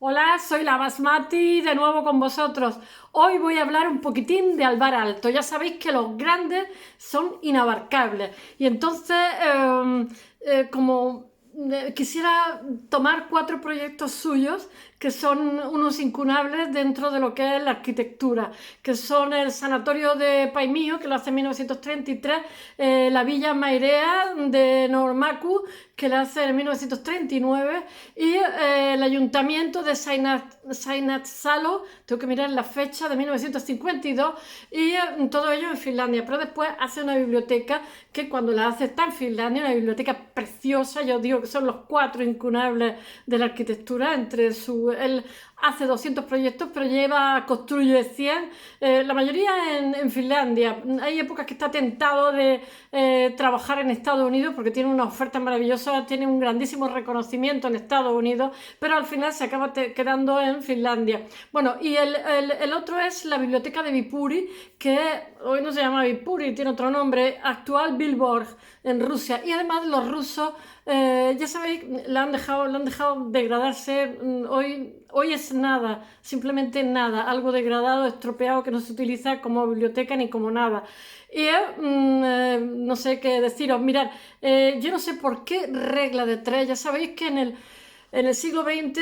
Hola, soy la Basmati de nuevo con vosotros. Hoy voy a hablar un poquitín de Alvar Aalto. Ya sabéis que los grandes son inabarcables y entonces como quisiera tomar cuatro proyectos suyos que son unos incunables dentro de lo que es la arquitectura, que son el Sanatorio de Paimío, que lo hace en 1933, la Villa Mairea de Normacu, que la hace en 1939, y el Ayuntamiento de Salo, tengo que mirar la fecha, de 1952, y todo ello en Finlandia. Pero después hace una biblioteca que cuando la hace está en Finlandia, una biblioteca preciosa. Yo digo que son los cuatro incunables de la arquitectura. Él hace 200 proyectos, pero construye 100, la mayoría en Finlandia. Hay épocas que está tentado de trabajar en Estados Unidos porque tiene una oferta maravillosa, tiene un grandísimo reconocimiento en Estados Unidos, pero al final se acaba quedando en Finlandia. Bueno, y el otro es la biblioteca de Viipuri, que hoy no se llama Viipuri, tiene otro nombre, actual Vilborg, en Rusia. Y además los rusos, ya sabéis, la han dejado degradarse. Hoy es nada, simplemente nada, algo degradado, estropeado, que no se utiliza como biblioteca ni como nada. Y no sé qué deciros. Mirad, yo no sé por qué regla de tres. Ya sabéis que en el siglo XX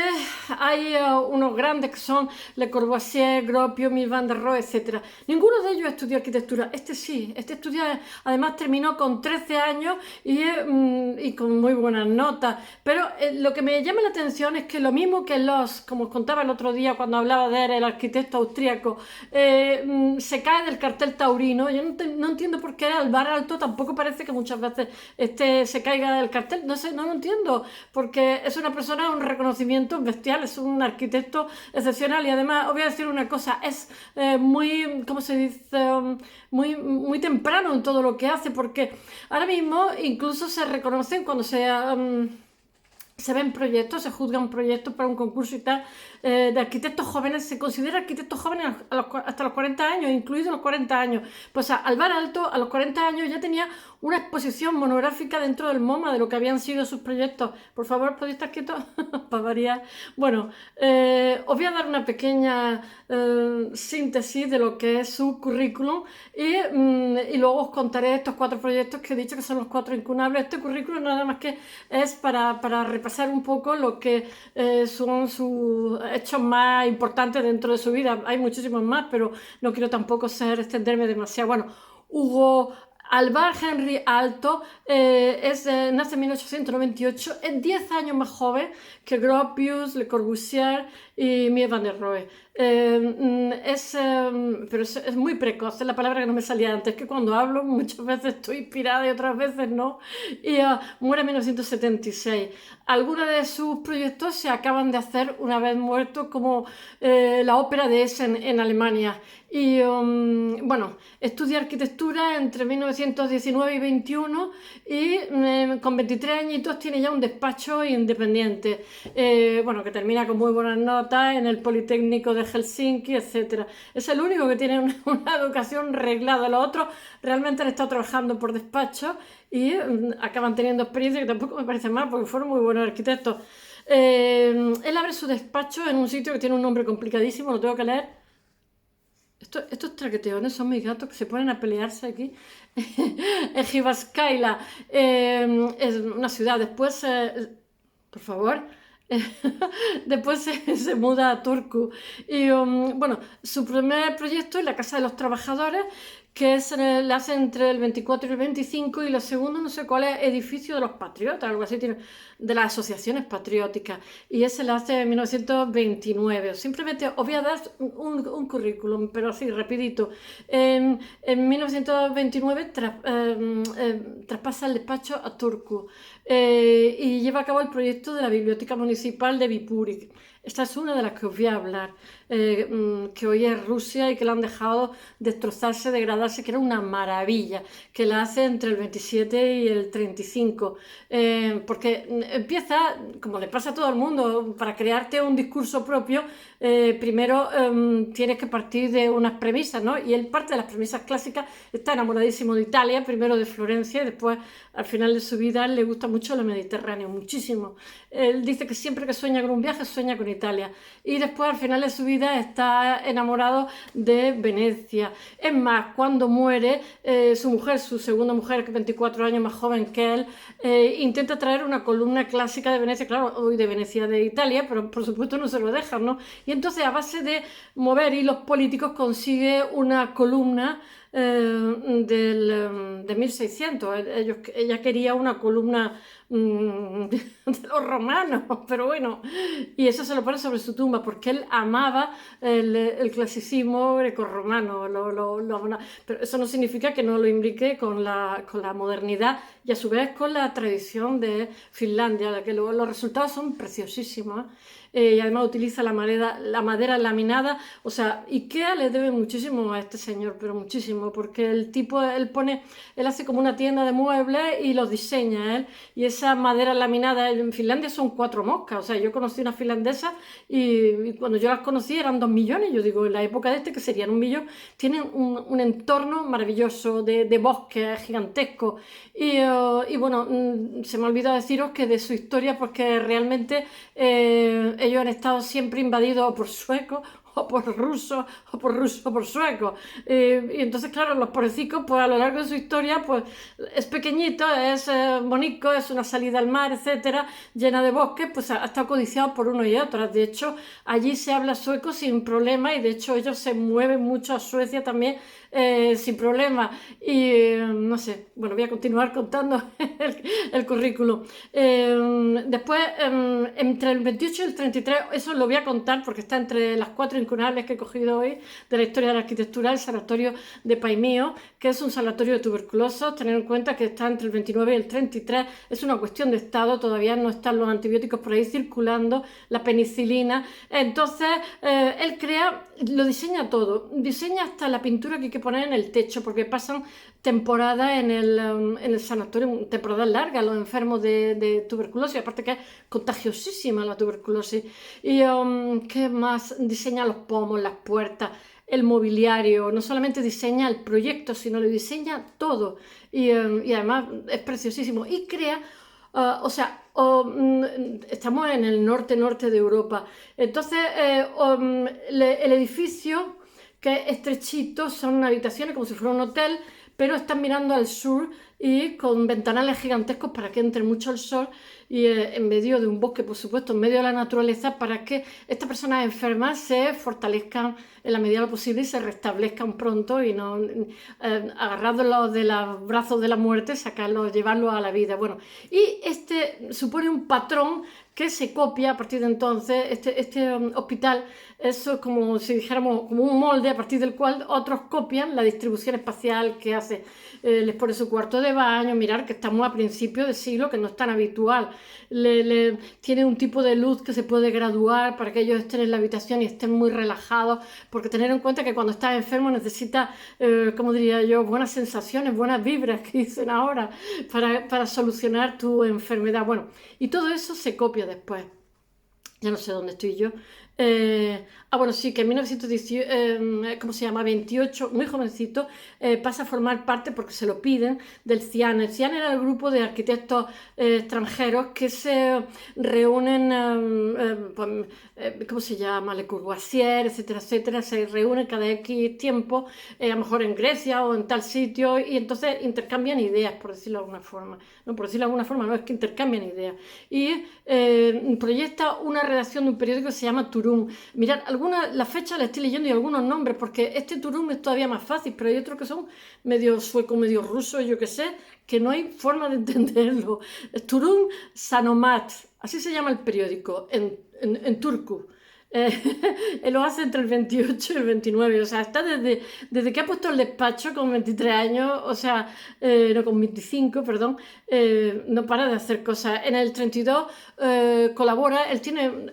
hay unos grandes que son Le Corbusier, Gropius, Mies van der Rohe, etc. Ninguno de ellos estudió arquitectura. Este sí, este estudió, además terminó con 13 años y con muy buenas notas. Pero lo que me llama la atención es que lo mismo que como os contaba el otro día cuando hablaba de él, el arquitecto austríaco, se cae del cartel taurino. Yo no entiendo por qué Alvar Aalto tampoco parece que muchas veces se caiga del cartel. No sé, no lo entiendo, porque es una persona, un reconocimiento bestial, es un arquitecto excepcional. Y además os voy a decir una cosa, es muy, ¿cómo se dice? Muy temprano en todo lo que hace, porque ahora mismo incluso se reconocen cuando se ven proyectos, se juzgan proyectos para un concurso y tal, de arquitectos jóvenes. Se considera arquitectos jóvenes hasta los 40 años, incluidos los 40 años. Pues Alvar Aalto a los 40 años ya tenía una exposición monográfica dentro del MoMA de lo que habían sido sus proyectos. Por favor, ¿podéis estar quietos? Para variar. Bueno, os voy a dar una pequeña síntesis de lo que es su currículum y luego os contaré estos cuatro proyectos que he dicho que son los cuatro incunables. Este currículum nada más que es para repasar un poco lo que son sus hechos más importantes dentro de su vida. Hay muchísimos más, pero no quiero tampoco extenderme demasiado. Bueno, Hugo Alvar Henry Aalto nace en 1898, es 10 años más joven que Gropius, Le Corbusier y Mies van der Rohe. Pero es muy precoz, es la palabra que no me salía antes, que cuando hablo muchas veces estoy inspirada y otras veces no. Y muere en 1976. Algunos de sus proyectos se acaban de hacer una vez muerto, como la ópera de Essen en Alemania. Y bueno, estudia arquitectura entre 1919 y 21 y con 23 añitos tiene ya un despacho independiente, bueno, que termina con muy buenas notas en el Politécnico de Helsinki, etc. Es el único que tiene una educación reglada. Los otros realmente han estado trabajando por despacho y acaban teniendo experiencia, que tampoco me parece mal porque fueron muy buenos arquitectos. Él abre su despacho en un sitio que tiene un nombre complicadísimo, lo tengo que leer. Estos traqueteones son mis gatos que se ponen a pelearse aquí. En Jyväskylä, es una ciudad. Después, por favor, después se muda a Turku. Y bueno, su primer proyecto es la Casa de los Trabajadores, que la hace entre el 24 y el 25, y lo segundo, no sé cuál es, Edificio de los Patriotas, algo así, de las asociaciones patrióticas, y ese la hace en 1929. Simplemente os voy a dar un currículum, pero así, rapidito. En 1929 traspasa el despacho a Turku y lleva a cabo el proyecto de la Biblioteca Municipal de Viipuri. Esta es una de las que os voy a hablar, que hoy es Rusia y que la han dejado destrozarse, degradarse, que era una maravilla, que la hace entre el 27 y el 35, porque empieza, como le pasa a todo el mundo, para crearte un discurso propio, primero tienes que partir de unas premisas, ¿no? Y él parte de las premisas clásicas, está enamoradísimo de Italia, primero de Florencia, y después, al final de su vida, le gusta mucho lo mediterráneo, muchísimo. Él dice que siempre que sueña con un viaje, sueña con Italia. Italia. Y después, al final de su vida, está enamorado de Venecia. Es más, cuando muere, su mujer, su segunda mujer, que es 24 años más joven que él, intenta traer una columna clásica de Venecia, claro, hoy de Venecia de Italia, pero por supuesto no se lo dejan, ¿no? Y entonces, a base de mover hilos políticos, consigue una columna de 1600. Ella quería una columna de los romanos, pero bueno, y eso se lo pone sobre su tumba porque él amaba el clasicismo grecorromano, pero eso no significa que no lo imbrique con la modernidad y a su vez con la tradición de Finlandia, que los resultados son preciosísimos. Y además utiliza la madera laminada. O sea, IKEA le debe muchísimo a este señor, pero muchísimo, porque el tipo, él hace como una tienda de muebles y los diseña él, y esa madera laminada en Finlandia son 4 moscas. O sea, yo conocí una finlandesa y cuando yo las conocí eran 2 millones. Yo digo, en la época de que serían 1 millón. Tienen un entorno maravilloso de bosques gigantescos. Y bueno, se me ha olvidado deciros que de su historia, porque realmente ellos han estado siempre invadidos por suecos, o por rusos, o por suecos. Y entonces, claro, los pobrecicos, pues a lo largo de su historia, pues es pequeñito, es bonito, es una salida al mar, etcétera, llena de bosques, pues ha estado codiciado por uno y otro. De hecho, allí se habla sueco sin problema, y de hecho ellos se mueven mucho a Suecia también sin problema. Y no sé, bueno, voy a continuar contando el currículum. Después, entre el 28 y el 33, eso lo voy a contar porque está entre las 4 incunables que he cogido hoy de la historia de la arquitectura, el sanatorio de Paimio, que es un sanatorio de tuberculosos. Tener en cuenta que está entre el 29 y el 33, es una cuestión de estado, todavía no están los antibióticos por ahí circulando, la penicilina. Entonces, él lo diseña todo, diseña hasta la pintura que hay que poner en el techo, porque pasan temporadas en el sanatorio, temporadas largas, los enfermos de tuberculosis, aparte que es contagiosísima la tuberculosis. Y ¿qué más? Diseña los pomos, las puertas, el mobiliario. No solamente diseña el proyecto, sino lo diseña todo, y además es preciosísimo, y crea estamos en el norte de Europa. Entonces, el edificio, que es estrechito, son habitaciones como si fuera un hotel, pero están mirando al sur y con ventanales gigantescos para que entre mucho el sol, y en medio de un bosque, por supuesto, en medio de la naturaleza, para que estas personas enfermas se fortalezcan en la medida de lo posible y se restablezcan pronto, y no agarrarlos de los brazos de la muerte, sacarlos, llevarlos a la vida. Bueno, y este supone un patrón que se copia a partir de entonces. Este hospital, eso es como si dijéramos como un molde a partir del cual otros copian la distribución espacial que hace. Les pone su cuarto de baño, mirar que estamos a principios de siglo, que no es tan habitual. Tiene un tipo de luz que se puede graduar para que ellos estén en la habitación y estén muy relajados, porque tener en cuenta que cuando estás enfermo necesitas, como diría yo, buenas sensaciones, buenas vibras, que dicen ahora, para solucionar tu enfermedad. Bueno, y todo eso se copia después. Ya no sé dónde estoy yo. Bueno, sí, que en 1918, ¿cómo se llama? 28, muy jovencito, pasa a formar parte, porque se lo piden, del CIAN. El CIAN era el grupo de arquitectos extranjeros que se reúnen, ¿cómo se llama? Le Courvoisier, etcétera, etcétera, se reúnen cada X tiempo, a lo mejor en Grecia o en tal sitio, y entonces intercambian ideas, por decirlo de alguna forma. No, por decirlo de alguna forma, no, es que intercambian ideas. Y proyecta una redacción de un periódico que se llama Turum. Mirad, la fecha la estoy leyendo y algunos nombres, porque este Turum es todavía más fácil, pero hay otros que son medio sueco, medio ruso, yo qué sé, que no hay forma de entenderlo. Turum Sanomat, así se llama el periódico, en turco. Lo hace entre el 28 y el 29, o sea, está desde que ha puesto el despacho con 23 años, o sea, no, con 25, perdón, no para de hacer cosas. En el 32 colabora, él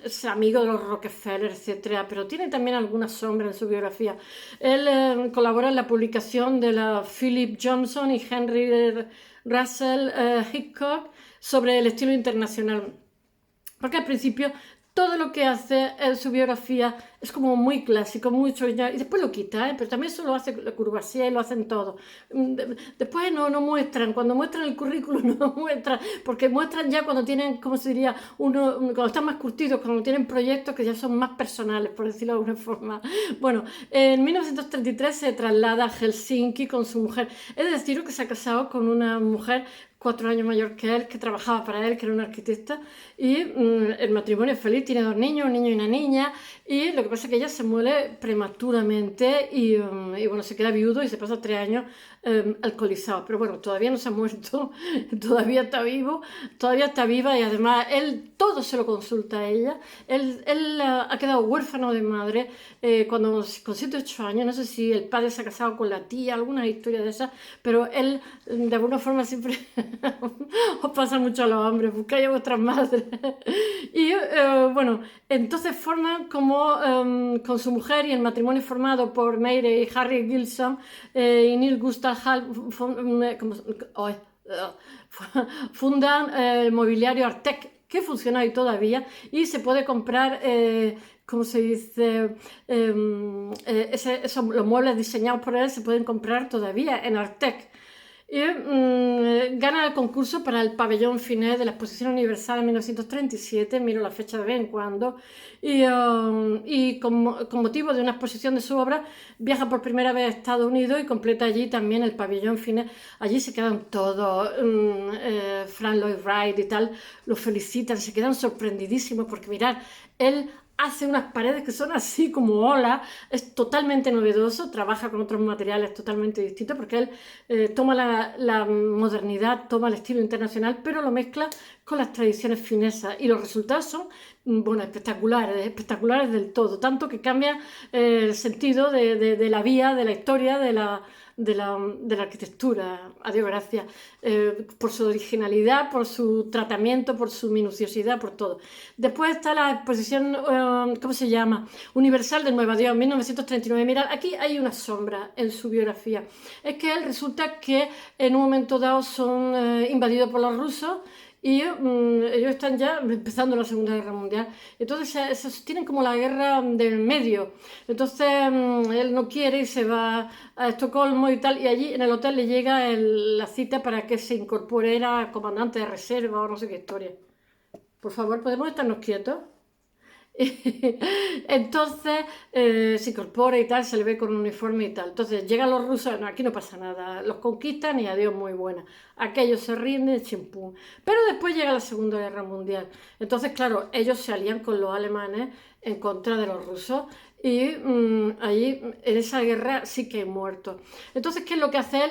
es amigo de los Rockefeller, etcétera, pero tiene también alguna sombra en su biografía. Él colabora en la publicación de la Philip Johnson y Henry Russell Hickok sobre el estilo internacional, porque al principio todo lo que hace en su biografía es como muy clásico, muy soñado, y después lo quita, pero también eso lo hace Le Corbusier, lo hacen todos. Después no muestran, cuando muestran el currículum no muestran, porque muestran ya cuando tienen, ¿cómo se diría? Cuando están más curtidos, cuando tienen proyectos que ya son más personales, por decirlo de alguna forma. Bueno, en 1933 se traslada a Helsinki con su mujer. Es decir, que se ha casado con una mujer 4 años mayor que él, que trabajaba para él, que era una arquitecta, y el matrimonio es feliz, tiene 2 niños, un niño y una niña, y lo que pasa es que ella se muere prematuramente y bueno, se queda viudo y se pasa 3 años alcoholizado, pero bueno, todavía no se ha muerto, todavía está vivo, todavía está viva y además él todo se lo consulta a ella, él ha quedado huérfano de madre con 7 o 8 años, no sé si el padre se ha casado con la tía, alguna historia de esas, pero él de alguna forma siempre os pasa mucho a los hombres, buscáis a vuestras madres. Y bueno, entonces forman como con su mujer y el matrimonio formado por Meire y Harry Gilson y Neil Gustav Hall fundan el mobiliario Artec, que funciona ahí todavía y se puede comprar, ¿cómo se dice? Los muebles diseñados por él se pueden comprar todavía en Artec. Y gana el concurso para el pabellón Finet de la Exposición Universal en 1937, miro la fecha de vez en cuando, y con motivo de una exposición de su obra viaja por primera vez a Estados Unidos y completa allí también el pabellón Finet. Allí se quedan todos, Frank Lloyd Wright y tal, lo felicitan, se quedan sorprendidísimos porque mirad, él hace unas paredes que son así como olas, es totalmente novedoso, trabaja con otros materiales totalmente distintos porque él toma la modernidad, toma el estilo internacional, pero lo mezcla con las tradiciones finesas y los resultados son, bueno, espectaculares del todo, tanto que cambia el sentido de la vía, de la historia, de la arquitectura, a Dios gracias, por su originalidad, por su tratamiento, por su minuciosidad, por todo. Después está la exposición, ¿cómo se llama? Universal de Nueva York, 1939. Mirad, aquí hay una sombra en su biografía. Es que él resulta que en un momento dado son invadidos por los rusos y ellos están ya empezando la Segunda Guerra Mundial. Entonces se sostienen como la guerra del medio. Entonces él no quiere y se va a Estocolmo y tal, y allí en el hotel le llega la cita para que se incorpore, era comandante de reserva o no sé qué historia. Por favor, ¿podemos estarnos quietos? Entonces se incorpora y tal, se le ve con un uniforme y tal. Entonces llegan los rusos, no, aquí no pasa nada, los conquistan y adiós, muy buena. Aquellos se rinden, chimpún. Pero después llega la Segunda Guerra Mundial. Entonces, claro, ellos se alían con los alemanes en contra de los rusos y allí en esa guerra sí que hay muertos. Entonces, ¿qué es lo que hace él?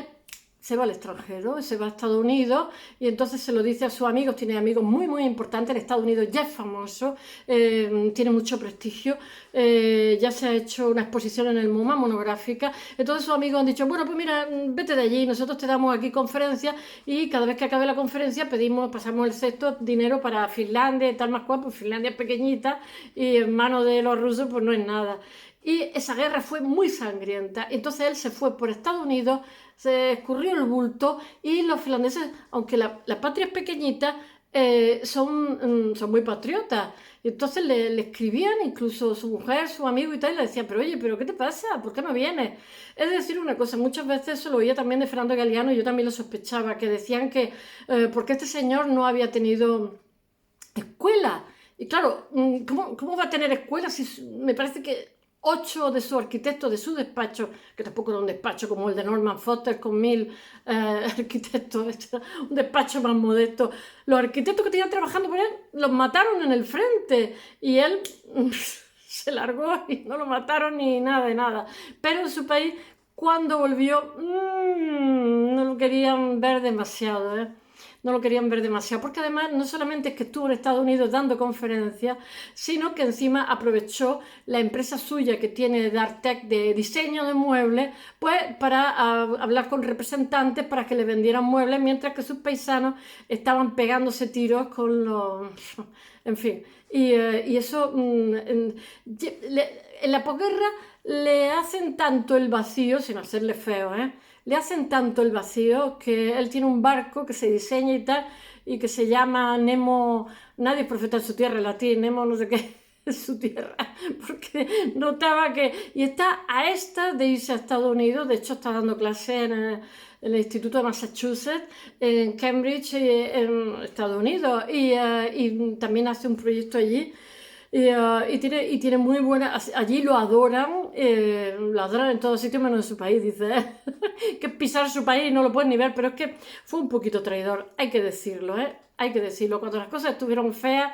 Se va al extranjero, se va a Estados Unidos y entonces se lo dice a sus amigos, tiene amigos muy muy importantes, en Estados Unidos ya es famoso, tiene mucho prestigio, ya se ha hecho una exposición en el MoMA monográfica, entonces sus amigos han dicho, bueno pues mira, vete de allí, nosotros te damos aquí conferencias y cada vez que acabe la conferencia pasamos el cesto dinero para Finlandia y tal más cual, pues Finlandia es pequeñita y en manos de los rusos pues no es nada. Y esa guerra fue muy sangrienta, entonces él se fue por Estados Unidos, se escurrió el bulto y los finlandeses, aunque la patria es pequeñita, son muy patriotas. Y entonces le escribían, incluso su mujer, su amigo y tal, y le decían, pero oye, ¿pero qué te pasa? ¿Por qué no vienes? Es decir, una cosa, muchas veces eso lo oía también de Fernando Galeano y yo también lo sospechaba, que decían que porque este señor no había tenido escuela. Y claro, ¿cómo va a tener escuela si me parece que 8 de sus arquitectos de su despacho, que tampoco era un despacho como el de Norman Foster con 1000 arquitectos, un despacho más modesto, los arquitectos que tenían trabajando por él los mataron en el frente y él se largó y no lo mataron ni nada de nada. Pero en su país, cuando volvió, no lo querían ver demasiado, no lo querían ver demasiado, porque además no solamente es que estuvo en Estados Unidos dando conferencias, sino que encima aprovechó la empresa suya que tiene de Artec de diseño de muebles, pues para hablar con representantes para que le vendieran muebles, mientras que sus paisanos estaban pegándose tiros con los... en fin, y eso en la posguerra le hacen tanto el vacío, sin hacerle feo, le hacen tanto el vacío que él tiene un barco que se diseña y tal, y que se llama Nemo, nadie es profeta en su tierra, en latín, Nemo no sé qué, en su tierra, porque notaba que, y está a esta de irse a Estados Unidos, de hecho está dando clase en el Instituto de Massachusetts, en Cambridge, en Estados Unidos, y también hace un proyecto allí. Y tiene muy buena, allí lo adoran en todos sitios menos en su país, dice, que pisar su país y no lo pueden ni ver, pero es que fue un poquito traidor, hay que decirlo, hay que decirlo, cuando las cosas estuvieron feas,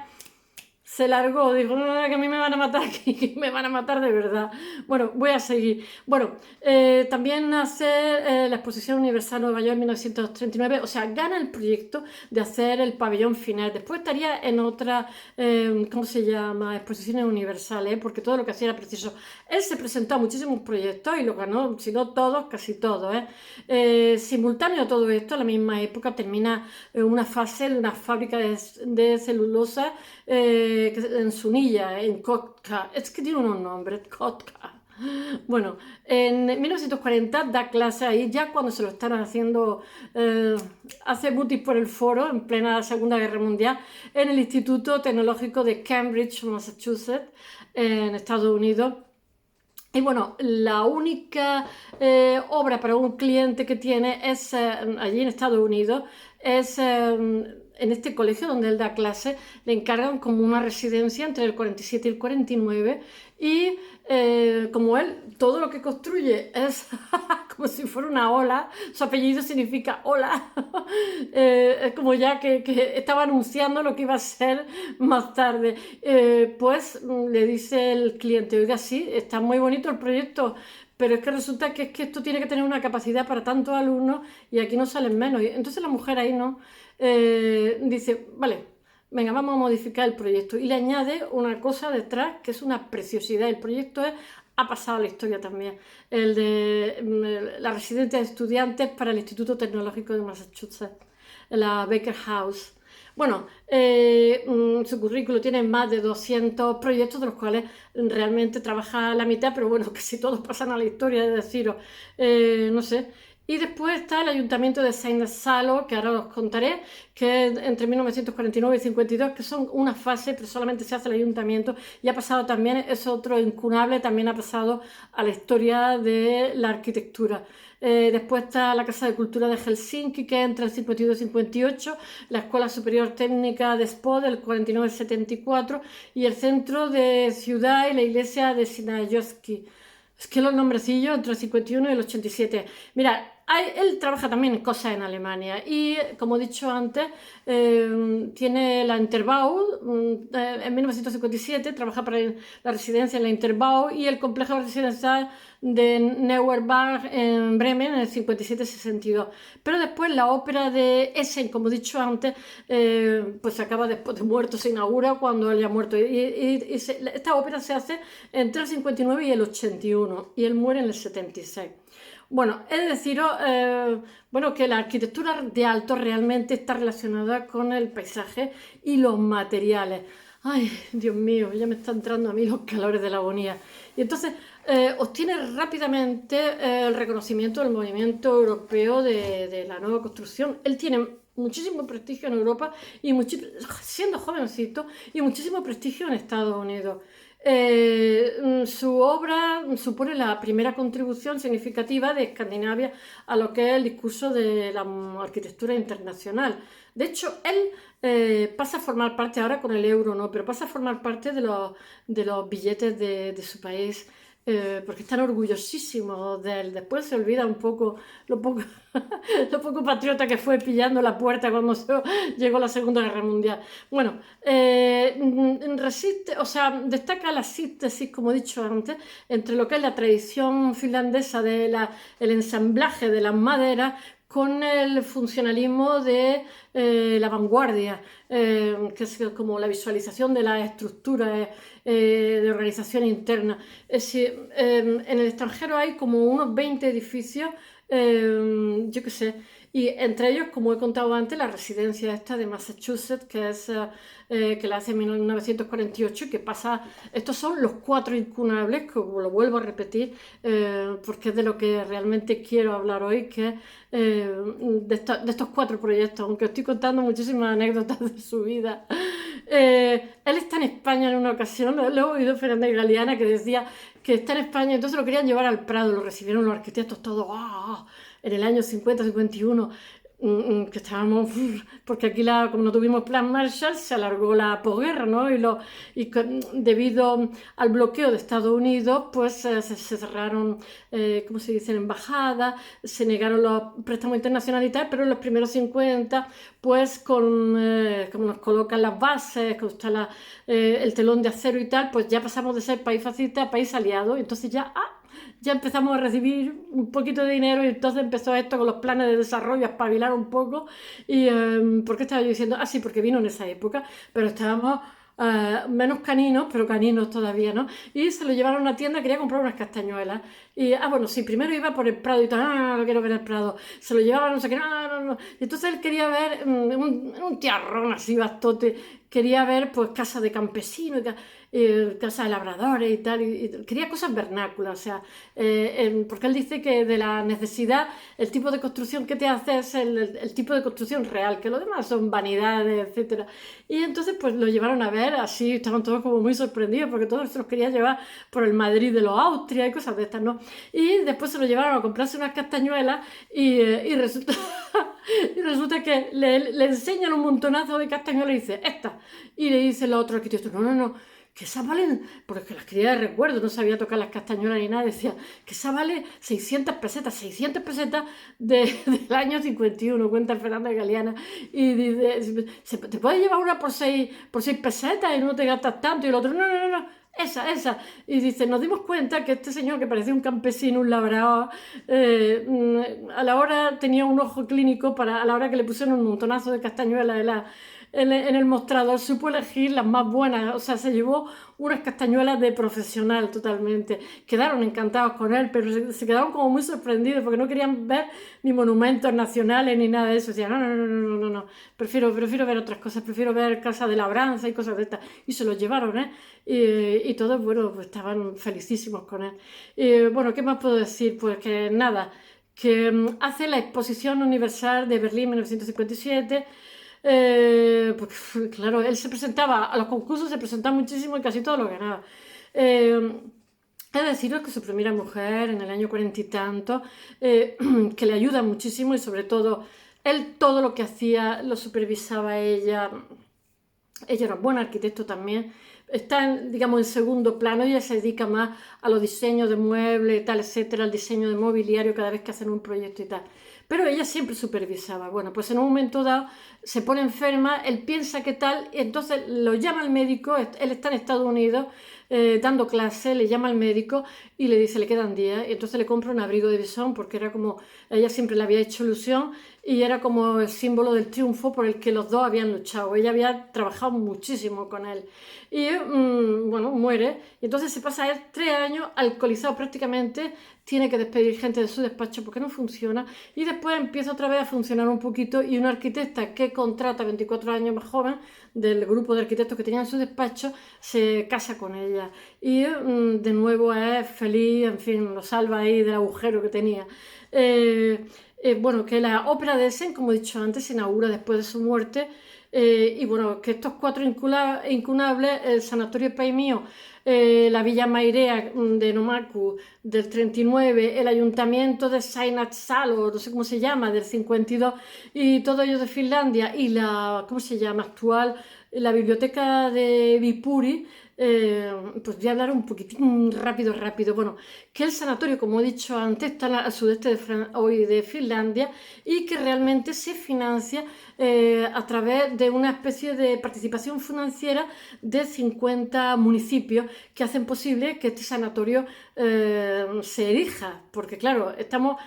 se largó, dijo, no, que a mí me van a matar, que me van a matar de verdad. Bueno, voy a seguir. Bueno, también hace la Exposición Universal Nueva York en 1939, o sea, gana el proyecto de hacer el pabellón final. Después estaría en otra, ¿cómo se llama? Exposiciones universales, porque todo lo que hacía era precioso. Él se presentó a muchísimos proyectos y lo ganó, si no todos, casi todos. Simultáneo a todo esto, a la misma época, termina una fase de una fábrica de celulosa en Sunilla, en Kotka. Es que tiene unos nombres, Kotka. Bueno, en 1940 da clase ahí, ya cuando se lo están haciendo, hace mutis por el foro, en plena Segunda Guerra Mundial, en el Instituto Tecnológico de Cambridge, Massachusetts, en Estados Unidos. Y bueno, la única obra para un cliente que tiene es allí en Estados Unidos, es en este colegio donde él da clase, le encargan como una residencia entre el 47 y el 49 y como él, todo lo que construye es como si fuera una ola, su apellido significa ola, es como ya que estaba anunciando lo que iba a ser más tarde. Pues le dice el cliente, oiga, sí, está muy bonito el proyecto, pero es que resulta que esto tiene que tener una capacidad para tantos alumnos y aquí no salen menos. Y entonces la mujer ahí no dice, vale, venga, vamos a modificar el proyecto. Y le añade una cosa detrás que es una preciosidad. El proyecto ha pasado a la historia también. El de la residencia de estudiantes para el Instituto Tecnológico de Massachusetts, la Baker House. Bueno, su currículo tiene más de 200 proyectos, de los cuales realmente trabaja la mitad, pero bueno, casi todos pasan a la historia, es deciros, no sé. Y después está el Ayuntamiento de Saint-Salo, que ahora os contaré, que es entre 1949 y 52, que son una fase, pero solamente se hace el ayuntamiento, y ha pasado también, es otro incunable, también ha pasado a la historia de la arquitectura. Después está la Casa de Cultura de Helsinki, que es entre el 52 y 58, la Escuela Superior Técnica de Spo del 49 al 74, y el Centro de Ciudad y la Iglesia de Sinajoski. Es que los nombrecillos entre el 51 y el 87. Mira, él trabaja también en cosas en Alemania y, como he dicho antes, tiene la Interbau, en 1957 trabaja para la residencia en la Interbau y el complejo residencial de Neuerbach en Bremen en el 57-62. Pero después la ópera de Essen, como he dicho antes, pues se acaba después de muerto, se inaugura cuando él ya ha muerto. Esta ópera se hace entre el 59 y el 81 y él muere en el 76. Bueno, es deciros bueno, que la arquitectura de alto realmente está relacionada con el paisaje y los materiales. Ay, Dios mío, ya me están entrando a mí los calores de la agonía. Y entonces obtiene rápidamente el reconocimiento del movimiento europeo de la nueva construcción. Él tiene muchísimo prestigio en Europa, y siendo jovencito, y muchísimo prestigio en Estados Unidos. Su obra supone la primera contribución significativa de Escandinavia a lo que es el discurso de la arquitectura internacional. De hecho, él pasa a formar parte, ahora con el euro no, pero pasa a formar parte de los billetes de su país, porque están orgullosísimos de él. Después se olvida un poco lo poco, lo poco patriota que fue pillando la puerta cuando llegó la Segunda Guerra Mundial. Bueno, destaca la síntesis, como he dicho antes, entre lo que es la tradición finlandesa del ensamblaje de las maderas con el funcionalismo de la vanguardia, que es como la visualización de las estructuras de organización interna. Es decir, en el extranjero hay como unos 20 edificios yo qué sé. Y entre ellos, como he contado antes, la residencia esta de Massachusetts, que es que la hace en 1948, que pasa, estos son los 4 incunables, como lo vuelvo a repetir, porque es de lo que realmente quiero hablar hoy, que de estos 4 proyectos, aunque estoy contando muchísimas anécdotas de su vida. Él está en España en una ocasión, lo he oído Fernández Galeana, que decía que está en España, entonces lo querían llevar al Prado, lo recibieron los arquitectos todos, ¡ah! En el año 50-51, que estábamos, porque aquí como no tuvimos plan Marshall, se alargó la posguerra, ¿no? Debido al bloqueo de Estados Unidos, pues se cerraron, ¿cómo se dice?, embajadas, se negaron los préstamos internacionales y tal, pero en los primeros 50, pues como nos colocan las bases, como está el telón de acero y tal, pues ya pasamos de ser país fascista a país aliado, entonces ya empezamos a recibir un poquito de dinero y entonces empezó esto con los planes de desarrollo a espabilar un poco. ¿Y por qué estaba yo diciendo? Ah, sí, porque vino en esa época, pero estábamos menos caninos, pero caninos todavía, ¿no? Y se lo llevaron a una tienda, quería comprar unas castañuelas. Y, bueno, sí, primero iba por el Prado y tal, no quiero ver el Prado. Se lo llevaban, no sé qué, no. Y entonces él quería ver un tiarrón así, bastote, quería ver pues casa de campesinos casa de labradores y tal, y quería cosas vernáculas, o sea, porque él dice que de la necesidad, el tipo de construcción que te hace es el tipo de construcción real, que lo demás son vanidades, etcétera. Y entonces pues lo llevaron a ver, así estaban todos como muy sorprendidos, porque todos se los quería llevar por el Madrid de los Austrias y cosas de estas, ¿no? Y después se lo llevaron a comprarse unas castañuelas y resulta... Y resulta que le enseñan un montonazo de castañuelas y dice, esta. Y le dice el otro arquitecto, no, que esas valen, porque las quería de recuerdo, no sabía tocar las castañuelas ni nada, decía que esa vale 600 pesetas del año 51, cuenta Fernanda Galeana, y dice, te puedes llevar una por 6 pesetas y no te gastas tanto, y el otro, no, esa. Y dice, nos dimos cuenta que este señor que parecía un campesino, un labrador, a la hora tenía un ojo clínico a la hora que le pusieron un montonazo de castañuelas en el mostrador, supo elegir las más buenas, o sea, se llevó unas castañuelas de profesional totalmente. Quedaron encantados con él, pero se quedaron como muy sorprendidos porque no querían ver ni monumentos nacionales ni nada de eso. Decían, no, prefiero ver otras cosas, prefiero ver casa de labranza y cosas de estas. Y se los llevaron, ¿eh? Y todos, bueno, pues estaban felicísimos con él. Bueno, ¿qué más puedo decir? Pues que nada, que hace la Exposición Universal de Berlín 1957. Porque claro, él se presentaba a los concursos, se presentaba muchísimo y casi todo lo ganaba. He de deciros que su primera mujer en el año 40 y tanto, que le ayuda muchísimo y sobre todo él todo lo que hacía lo supervisaba ella. Ella era un buen arquitecto también. Está, digamos, en segundo plano. Ella se dedica más a los diseños de muebles, tal, etcétera, al diseño de mobiliario cada vez que hacen un proyecto y tal. Pero ella siempre supervisaba. Bueno, pues en un momento dado se pone enferma, él piensa que tal, y entonces lo llama al médico, él está en Estados Unidos dando clase, le llama al médico y le dice, le quedan días, y entonces le compra un abrigo de bisón porque era como, ella siempre le había hecho ilusión y era como el símbolo del triunfo por el que los dos habían luchado. Ella había trabajado muchísimo con él. Y bueno, muere. Y entonces se pasa a él 3 años alcoholizado prácticamente, tiene que despedir gente de su despacho porque no funciona. Y después empieza otra vez a funcionar un poquito y una arquitecta que contrata 24 años más joven del grupo de arquitectos que tenía en su despacho se casa con ella. Y de nuevo es feliz, en fin, lo salva ahí del agujero que tenía. Bueno, que la ópera de Essen, como he dicho antes, se inaugura después de su muerte. Y bueno, que estos 4 incunables, el Sanatorio Pai Mio, la Villa Mairea de Nomaku del 39, el Ayuntamiento de Seinäjoki, no sé cómo se llama, del 52, y todo ello de Finlandia, y ¿cómo se llama? Actual, la Biblioteca de Viipuri. Pues voy a hablar un poquitín rápido. Bueno, que el sanatorio, como he dicho antes, está al sudeste de Finlandia y que realmente se financia a través de una especie de participación financiera de 50 municipios que hacen posible que este sanatorio se erija, porque claro, estamos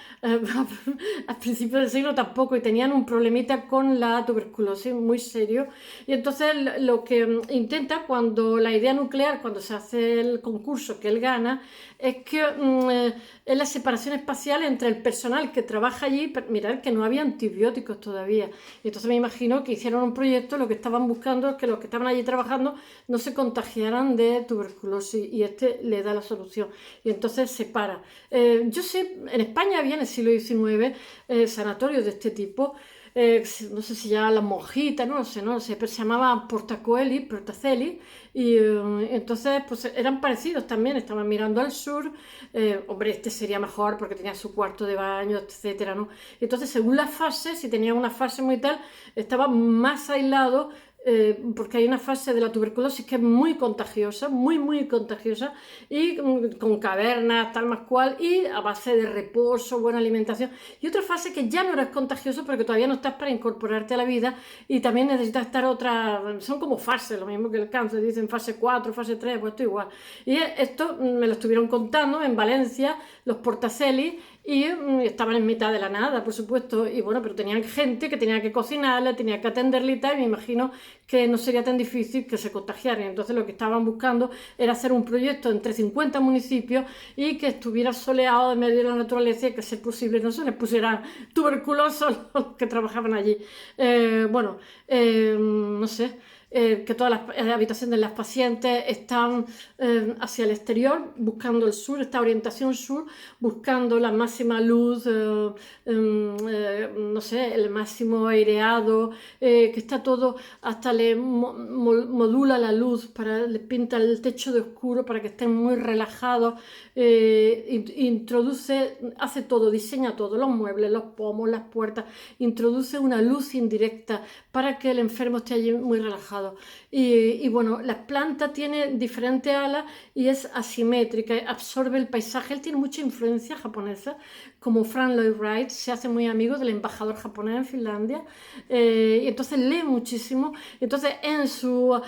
a principios del siglo tampoco y tenían un problemita con la tuberculosis muy serio y entonces lo que intenta cuando la idea nuclear, cuando se hace el concurso que él gana, es que es la separación espacial entre el personal que trabaja allí. Mirad que no había antibióticos todavía. Y entonces me imagino que hicieron un proyecto, lo que estaban buscando es que los que estaban allí trabajando no se contagiaran de tuberculosis, y este le da la solución. Y entonces separa. Yo sé, en España había en el siglo XIX sanatorios de este tipo. No sé si ya las monjitas, no lo sé, pero se llamaban Portacelli, y entonces pues eran parecidos también, estaban mirando al sur. Hombre, este sería mejor porque tenía su cuarto de baño, etcétera, ¿no? Entonces, según las fases, si tenía una fase muy tal, estaba más aislado, porque hay una fase de la tuberculosis que es muy contagiosa, muy contagiosa, y con cavernas, tal más cual, y a base de reposo, buena alimentación. Y otra fase que ya no eres contagioso porque todavía no estás para incorporarte a la vida, y también necesitas estar son como fases, lo mismo que el cáncer, dicen fase 4, fase 3, pues esto igual. Y esto me lo estuvieron contando en Valencia, los Portacelli, y estaban en mitad de la nada, por supuesto, y bueno, pero tenían gente que tenía que cocinarle, tenía que atenderle y tal, y me imagino que no sería tan difícil que se contagiaran. Entonces lo que estaban buscando era hacer un proyecto entre 50 municipios y que estuviera soleado en medio de la naturaleza, y que, si es posible, no se les pusieran tuberculosos los que trabajaban allí. No sé. Que todas las habitaciones de las pacientes están hacia el exterior, buscando el sur, esta orientación sur, buscando la máxima luz, no sé, el máximo aireado, que está todo, hasta le modula la luz, le pinta el techo de oscuro para que estén muy relajados, hace todo, diseña todo, los muebles, los pomos, las puertas, introduce una luz indirecta para que el enfermo esté allí muy relajado. Y bueno, la planta tiene diferentes alas y es asimétrica, absorbe el paisaje. Él tiene mucha influencia japonesa, como Frank Lloyd Wright, se hace muy amigo del embajador japonés en Finlandia, y entonces lee muchísimo. Entonces en sus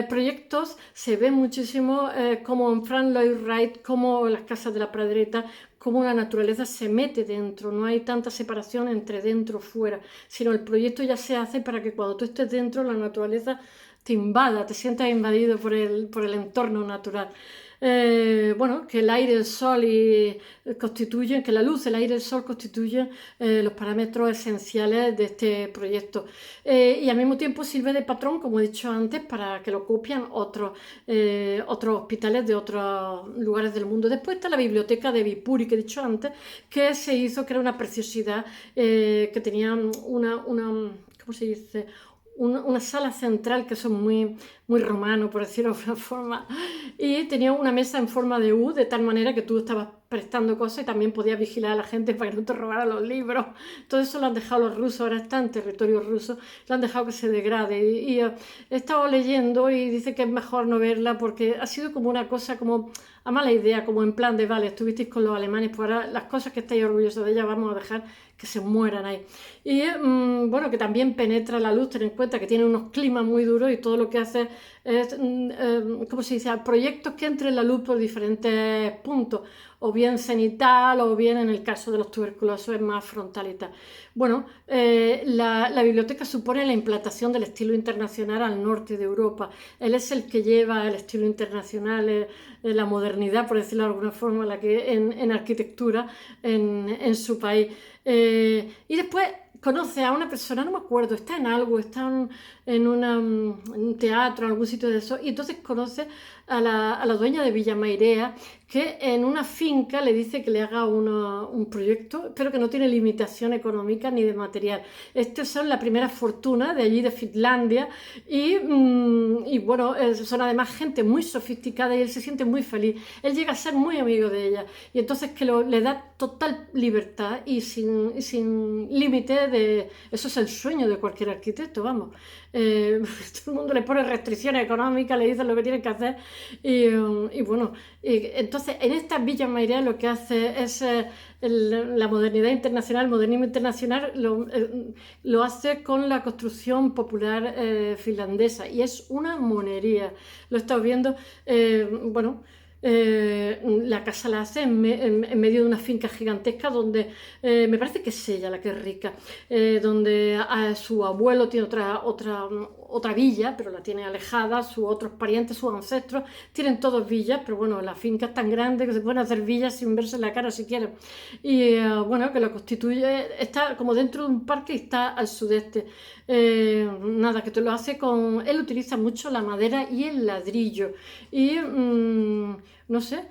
proyectos se ve muchísimo como en Frank Lloyd Wright, como las casas de la pradera, cómo la naturaleza se mete dentro, no hay tanta separación entre dentro y fuera, sino el proyecto ya se hace para que cuando tú estés dentro, la naturaleza te invada, te sientas invadido por el entorno natural. Que el aire, el sol constituyen, que la luz, el aire y el sol constituyen los parámetros esenciales de este proyecto. Y al mismo tiempo sirve de patrón, como he dicho antes, para que lo copian otros hospitales de otros lugares del mundo. Después está la biblioteca de Viipuri, que he dicho antes, que se hizo, que era una preciosidad, que tenía ¿cómo se dice?, una sala central, que son muy romano, por decirlo de alguna forma, y tenía una mesa en forma de U, de tal manera que tú estabas prestando cosas y también podías vigilar a la gente para que no te robaran los libros. Todo eso lo han dejado los rusos, ahora está en territorio ruso, lo han dejado que se degrade. Y he estado leyendo y dice que es mejor no verla porque ha sido como una cosa como a mala idea, como en plan de, vale, estuvisteis con los alemanes, pues ahora las cosas que estáis orgullosos de ellas vamos a dejar que se mueran ahí. Y que también penetra la luz, ten en cuenta que tiene unos climas muy duros y todo lo que hace es, ¿cómo se dice?, proyectos que entren la luz por diferentes puntos, o bien cenital, o bien en el caso de los tuberculosos es más frontal y tal. Bueno, la biblioteca supone la implantación del estilo internacional al norte de Europa. Él es el que lleva el estilo internacional, la modernidad, por decirlo de alguna forma, en arquitectura en su país. Y después conoce a una persona, no me acuerdo, está en algo, está en un teatro, en algún sitio de eso, y entonces conoce a la dueña de Villa Mairea, que en una finca le dice que le haga un proyecto, pero que no tiene limitación económica ni de material. Estos son la primera fortuna de allí, de Finlandia, y son además gente muy sofisticada y él se siente muy feliz. Él llega a ser muy amigo de ella, y entonces que le da total libertad y sin límite. Eso es el sueño de cualquier arquitecto, vamos. Todo el mundo le pone restricciones económicas, le dicen lo que tienen que hacer, entonces en esta Villa Mairea lo que hace es la modernidad internacional, el modernismo internacional lo hace con la construcción popular finlandesa, y es una monería. Lo he estado viendo, La casa la hace en medio de una finca gigantesca donde me parece que es ella la que es rica, donde su abuelo tiene otra villa, pero la tiene alejada, sus otros parientes, sus ancestros, tienen todos villas, pero bueno, la finca es tan grande que se pueden hacer villas sin verse en la cara si quieren. Y bueno, que lo constituye, está como dentro de un parque y está al sudeste. Nada, que te lo hace con... Él utiliza mucho la madera y el ladrillo. Y no sé,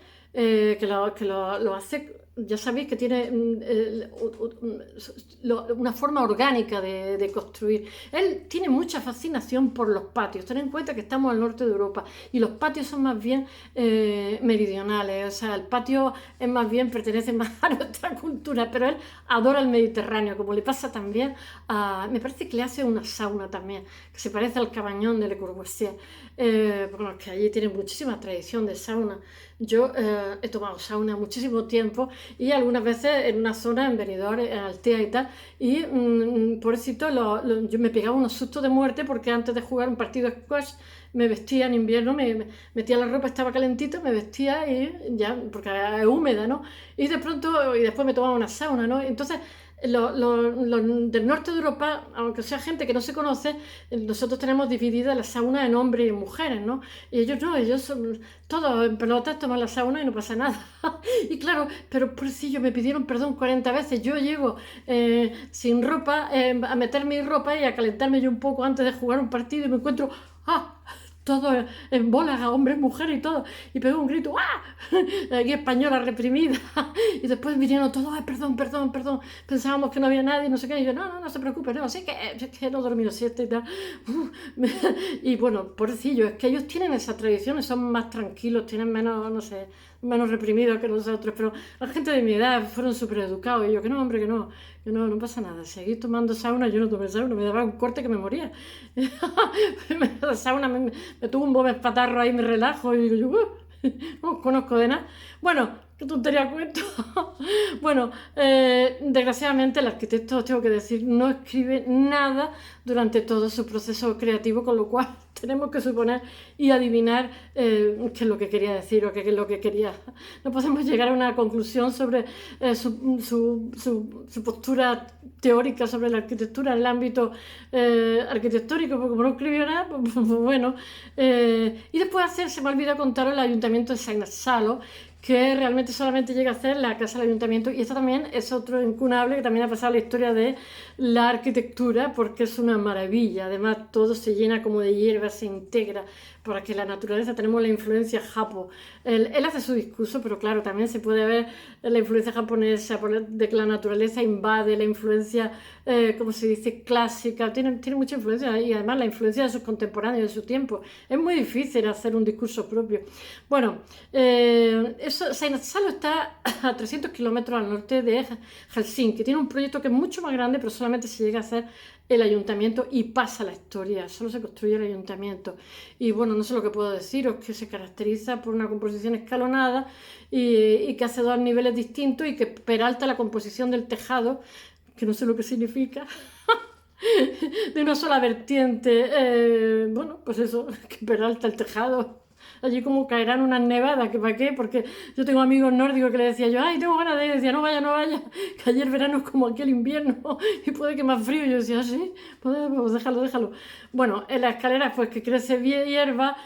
lo hace, ya sabéis que tiene una forma orgánica de construir. Él tiene mucha fascinación por los patios. Ten en cuenta que estamos al norte de Europa y los patios son más bien meridionales. O sea, el patio es más bien, pertenece más a nuestra cultura, pero él adora el Mediterráneo, como le pasa también me parece que le hace una sauna también, que se parece al Cabañón de Le Corbusier. Bueno, que allí tiene muchísima tradición de sauna. Yo he tomado sauna muchísimo tiempo y algunas veces en una zona, en Benidorm, en Altea y tal, y pobrecito, yo me pegaba unos sustos de muerte porque antes de jugar un partido de squash me vestía en invierno, me metía la ropa, estaba calentita, me vestía y ya, porque es húmeda, ¿no? Y de pronto, y después me tomaba una sauna, ¿no? Entonces, los del norte de Europa, aunque sea gente que no se conoce, nosotros tenemos dividida la sauna en hombres y mujeres, ¿no? Y ellos no, ellos son todos en pelotas, toman la sauna y no pasa nada. Y claro, pero por si yo me pidieron perdón 40 veces, yo llego sin ropa, a meter mi ropa y a calentarme yo un poco antes de jugar un partido y me encuentro, ¡ah! Todo en bolas, a hombres, mujeres y todo, y pegó un grito, ¡ah! Aquí española reprimida, y después vinieron todos, ¡ay, perdón, perdón, perdón! Pensábamos que no había nadie, no sé qué, y yo, no se preocupe, no, sí que no he dormido siesta y tal. Y bueno, pobrecillo, es que ellos tienen esa tradición, son más tranquilos, tienen menos, no sé, menos reprimidos que nosotros, pero la gente de mi edad fueron súper educados, y yo, que no, hombre, no pasa nada, seguí tomando sauna, yo no tomé sauna, me daba un corte que me moría. La sauna me tumbo, me espatarro ahí, me relajo y digo yo, no conozco de nada. Bueno, qué tontería cuento. Bueno, desgraciadamente el arquitecto, os tengo que decir, no escribe nada durante todo su proceso creativo, con lo cual tenemos que suponer y adivinar qué es lo que quería decir o qué es lo que quería. No podemos llegar a una conclusión sobre su postura teórica sobre la arquitectura en el ámbito arquitectónico, porque como no escribió nada, pues bueno. Y después se me olvidó contaros el ayuntamiento de Saint-Salo, que realmente solamente llega a ser la casa del ayuntamiento, y esto también es otro incunable que también ha pasado la historia de la arquitectura, porque es una maravilla. Además, todo se llena como de hierba, se integra, porque la naturaleza, tenemos la influencia japo. Él hace su discurso, pero claro, también se puede ver la influencia japonesa, de que la naturaleza invade, la influencia, como se dice, clásica, tiene mucha influencia, y además la influencia de sus contemporáneos, de su tiempo. Es muy difícil hacer un discurso propio. Bueno, Saint-Salo está a 300 kilómetros al norte de Helsinki. Tiene un proyecto que es mucho más grande, pero solamente se llega a hacer el ayuntamiento y pasa la historia, solo se construye el ayuntamiento. Y bueno, no sé lo que puedo deciros, que se caracteriza por una composición escalonada y que hace dos niveles distintos y que peralta la composición del tejado, que no sé lo que significa, de una sola vertiente. Bueno, pues eso, que peralta el tejado. Allí como caerán unas nevadas, que para qué, porque yo tengo amigos nórdicos que le decía yo, ay, tengo ganas de ir, y decía, no vaya, que ayer verano es como aquí el invierno y puede que más frío, y yo decía, sí, pues déjalo. Bueno, en las escaleras pues que crece hierba,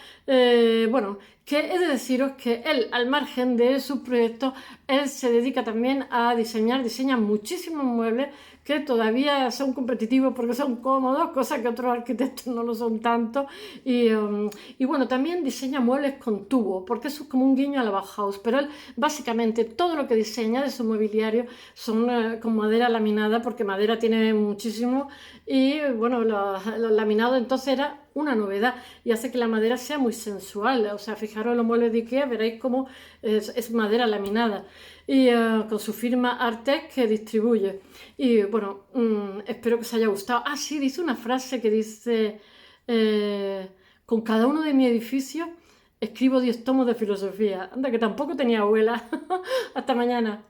bueno, que he de deciros que él, al margen de sus proyectos, él se dedica también a diseña muchísimos muebles que todavía son competitivos porque son cómodos, cosa que otros arquitectos no lo son tanto. Y bueno, también diseña muebles con tubo, porque eso es como un guiño a la Bauhaus, pero él básicamente todo lo que diseña de su mobiliario son con madera laminada, porque madera tiene muchísimo, y bueno, los laminados entonces era una novedad y hace que la madera sea muy sensual. O sea, fijaros en los muebles de Ikea, veréis cómo es madera laminada, y con su firma Artex, que distribuye. Y bueno, espero que os haya gustado. Ah, sí, dice una frase que dice, con cada uno de mis edificios escribo 10 tomos de filosofía. Anda, que tampoco tenía abuela. Hasta mañana.